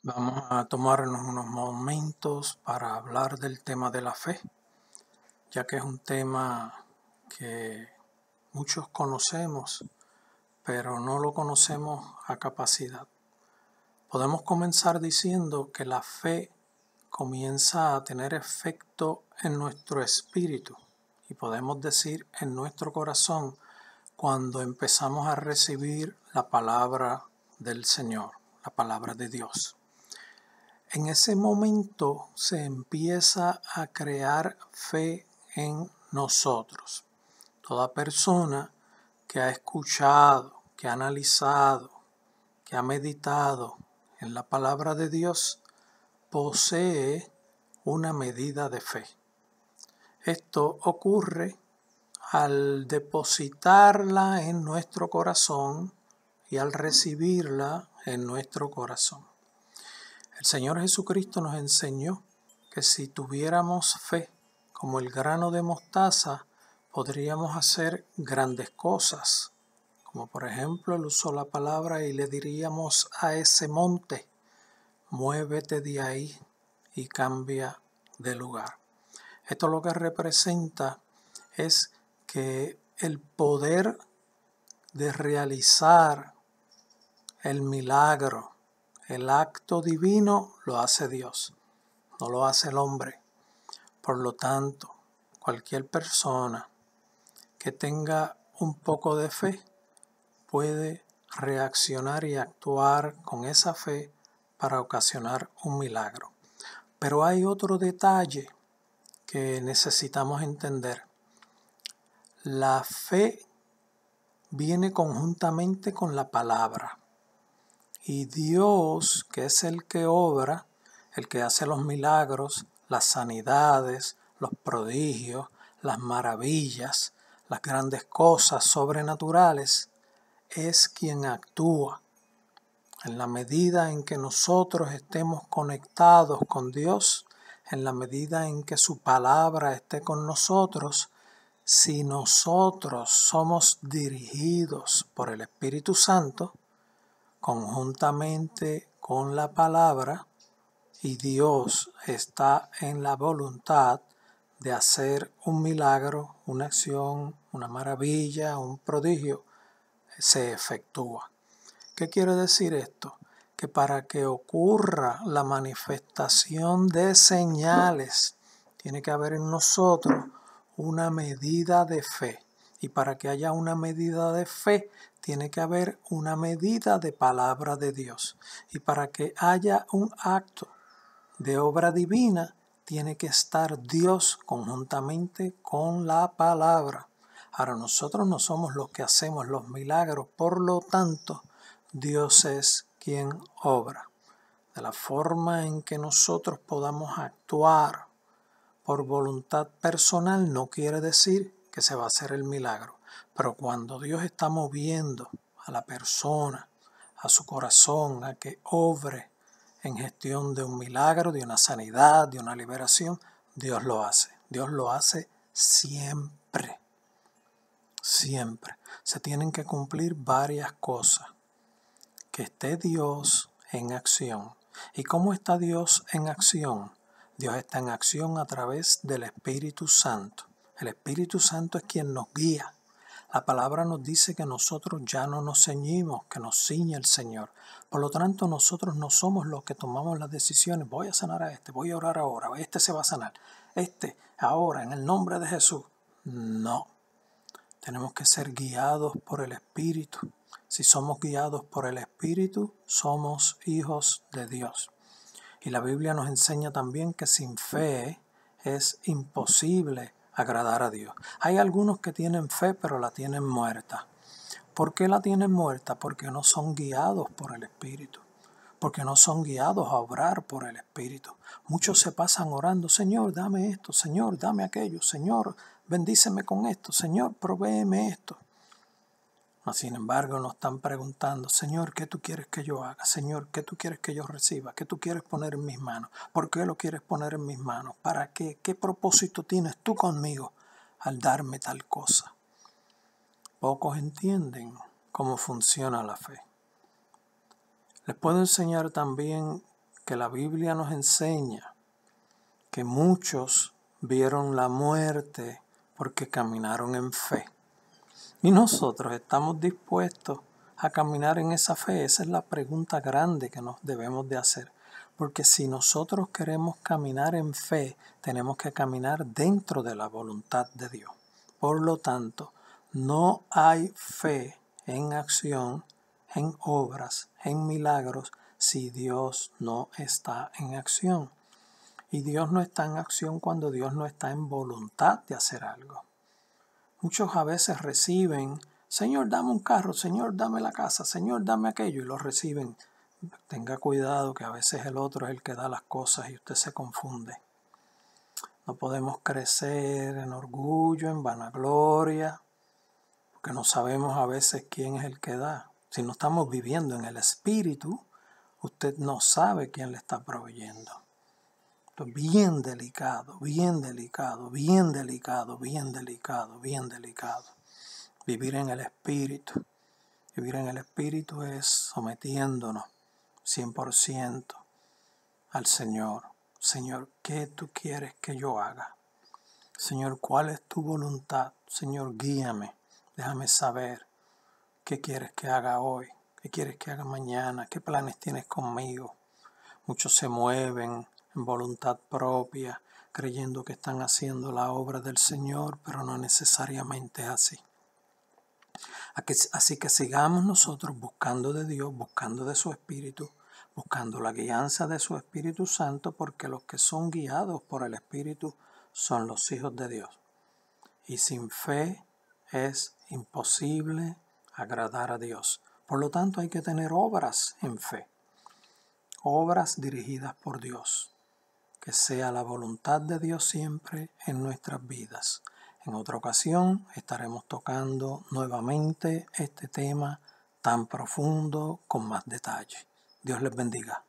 Vamos a tomarnos unos momentos para hablar del tema de la fe, ya que es un tema que muchos conocemos, pero no lo conocemos a capacidad. Podemos comenzar diciendo que la fe comienza a tener efecto en nuestro espíritu y podemos decir en nuestro corazón cuando empezamos a recibir la palabra del Señor, la palabra de Dios. En ese momento se empieza a crear fe en nosotros. Toda persona que ha escuchado, que ha analizado, que ha meditado en la palabra de Dios, posee una medida de fe. Esto ocurre al depositarla en nuestro corazón y al recibirla en nuestro corazón. El Señor Jesucristo nos enseñó que si tuviéramos fe como el grano de mostaza, podríamos hacer grandes cosas. Como por ejemplo, Él usó la palabra y le diríamos a ese monte, muévete de ahí y cambia de lugar. Esto lo que representa es que el poder de realizar el milagro, el acto divino, lo hace Dios, no lo hace el hombre. Por lo tanto, cualquier persona que tenga un poco de fe puede reaccionar y actuar con esa fe para ocasionar un milagro. Pero hay otro detalle que necesitamos entender. La fe viene conjuntamente con la palabra. Y Dios, que es el que obra, el que hace los milagros, las sanidades, los prodigios, las maravillas, las grandes cosas sobrenaturales, es quien actúa. En la medida en que nosotros estemos conectados con Dios, en la medida en que su palabra esté con nosotros, si nosotros somos dirigidos por el Espíritu Santo, conjuntamente con la palabra, y Dios está en la voluntad de hacer un milagro, una acción, una maravilla, un prodigio, se efectúa. ¿Qué quiere decir esto? Que para que ocurra la manifestación de señales, tiene que haber en nosotros una medida de fe. Y para que haya una medida de fe, tiene que haber una medida de palabra de Dios. Y para que haya un acto de obra divina, tiene que estar Dios conjuntamente con la palabra. Ahora, nosotros no somos los que hacemos los milagros, por lo tanto, Dios es quien obra. De la forma en que nosotros podamos actuar por voluntad personal no quiere decir que se va a hacer el milagro. Pero cuando Dios está moviendo a la persona, a su corazón, a que obre en gestión de un milagro, de una sanidad, de una liberación, Dios lo hace. Dios lo hace siempre. Siempre. Se tienen que cumplir varias cosas. Que esté Dios en acción. ¿Y cómo está Dios en acción? Dios está en acción a través del Espíritu Santo. El Espíritu Santo es quien nos guía. La palabra nos dice que nosotros ya no nos ceñimos, que nos ciñe el Señor. Por lo tanto, nosotros no somos los que tomamos las decisiones. Voy a sanar a este, voy a orar ahora, este se va a sanar. Ahora, en el nombre de Jesús. No. Tenemos que ser guiados por el Espíritu. Si somos guiados por el Espíritu, somos hijos de Dios. Y la Biblia nos enseña también que sin fe es imposible agradar a Dios. Hay algunos que tienen fe, pero la tienen muerta. ¿Por qué la tienen muerta? Porque no son guiados por el Espíritu. Porque no son guiados a obrar por el Espíritu. Muchos se pasan orando, Señor, dame esto, Señor, dame aquello, Señor, bendíceme con esto, Señor, provéeme esto. Sin embargo, nos están preguntando, Señor, ¿qué tú quieres que yo haga? Señor, ¿qué tú quieres que yo reciba? ¿Qué tú quieres poner en mis manos? ¿Por qué lo quieres poner en mis manos? ¿Para qué? ¿Qué propósito tienes tú conmigo al darme tal cosa? Pocos entienden cómo funciona la fe. Les puedo enseñar también que la Biblia nos enseña que muchos vieron la muerte porque caminaron en fe. Y nosotros estamos dispuestos a caminar en esa fe. Esa es la pregunta grande que nos debemos de hacer. Porque si nosotros queremos caminar en fe, tenemos que caminar dentro de la voluntad de Dios. Por lo tanto, no hay fe en acción, en obras, en milagros, si Dios no está en acción. Y Dios no está en acción cuando Dios no está en voluntad de hacer algo. Muchos a veces reciben, Señor, dame un carro, Señor, dame la casa, Señor, dame aquello, y lo reciben. Tenga cuidado que a veces el otro es el que da las cosas y usted se confunde. No podemos crecer en orgullo, en vanagloria, porque no sabemos a veces quién es el que da. Si no estamos viviendo en el Espíritu, usted no sabe quién le está proveyendo. Esto es bien delicado, bien delicado, bien delicado, bien delicado, bien delicado. Vivir en el Espíritu. Vivir en el Espíritu es sometiéndonos 100% al Señor. Señor, ¿qué tú quieres que yo haga? Señor, ¿cuál es tu voluntad? Señor, guíame. Déjame saber qué quieres que haga hoy, qué quieres que haga mañana, qué planes tienes conmigo. Muchos se mueven en voluntad propia, creyendo que están haciendo la obra del Señor, pero no necesariamente es así. Así que sigamos nosotros buscando de Dios, buscando de su Espíritu, buscando la guianza de su Espíritu Santo, porque los que son guiados por el Espíritu son los hijos de Dios. Y sin fe es imposible agradar a Dios. Por lo tanto, hay que tener obras en fe, obras dirigidas por Dios. Que sea la voluntad de Dios siempre en nuestras vidas. En otra ocasión estaremos tocando nuevamente este tema tan profundo con más detalle. Dios les bendiga.